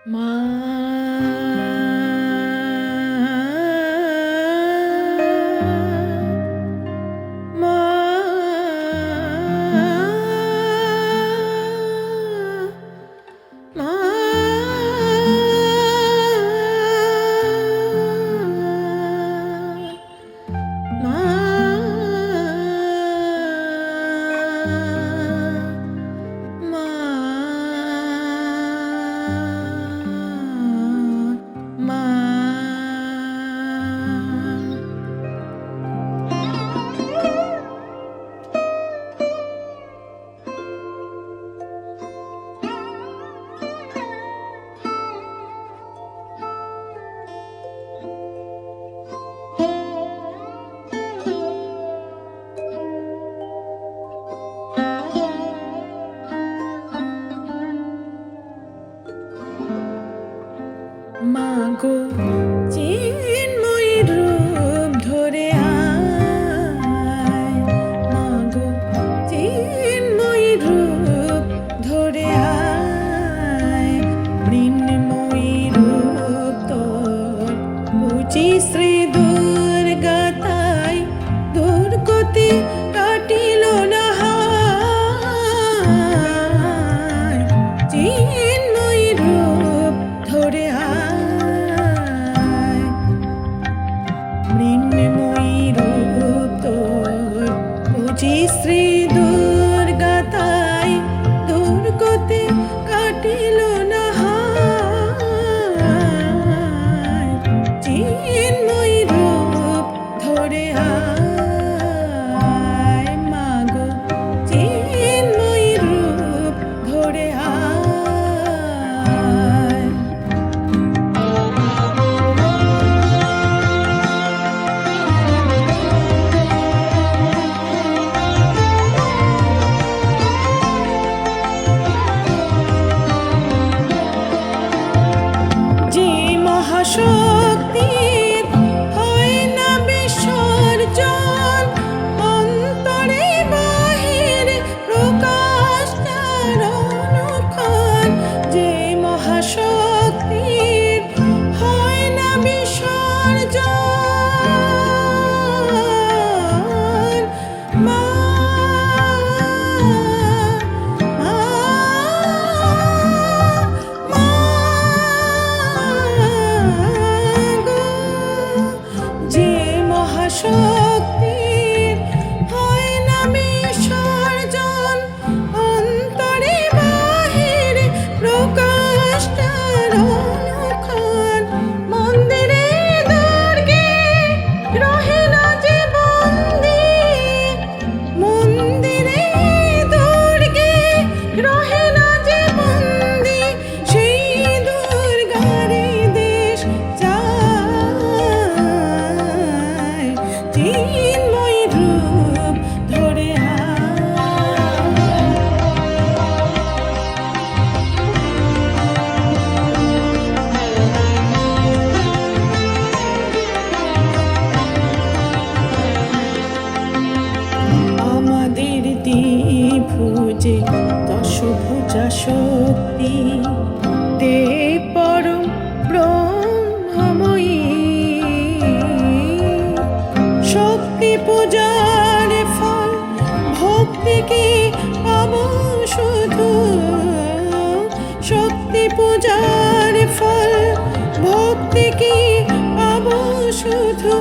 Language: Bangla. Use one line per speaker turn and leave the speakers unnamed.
মা মা মা মাগো চিন্ময়ী রূপ ধরে আয়, মাগো চিন্ময়ী রূপ ধরে আয়, মৃন্ময়ী রূপ তোর বুঝি শ্রী দুর্গা তাই দুর্গতি কাটিল না হায়, চিন্ময়ী রূপ ধরে আয়, মৃন্ময়ী রূপ তোর বুঝি শ্রী দুর্গা তাই দুর্গতি কাটিল না হায়, চিন্ময়ী রূপ ধরে আয়, মাগো চিন্ময়ী রূপ ধরে আয়। যে মহাশক্তির হয় না বিসর্জন, অন্তরে বাহিরে প্রকাশ তার অনুক্ষণ, যে মহাশক্তির হয় না বিসর্জন, মা যে মহাশক্তির হয় না বিসর্জন, অন্তরে বাহিরে প্রকাশ তার অনুক্ষণ, মন্দিরে দুর্গে রহে না যে বন্দী, মন্দিরে দুর্গে রহে না যে বন্দী, সেই দুর্গারে দেশ যায়, চিন্ময়ী রূপ ধরে আমাদের দ্বিভুজে দশভুজা শক্তি, দে পরম ব্রহ্মময়ী, শক্তি পূজার ফল ভক্তি কি পাবো শুধু, শক্তি পূজার ফল ভক্তি কি পাবো শুধু,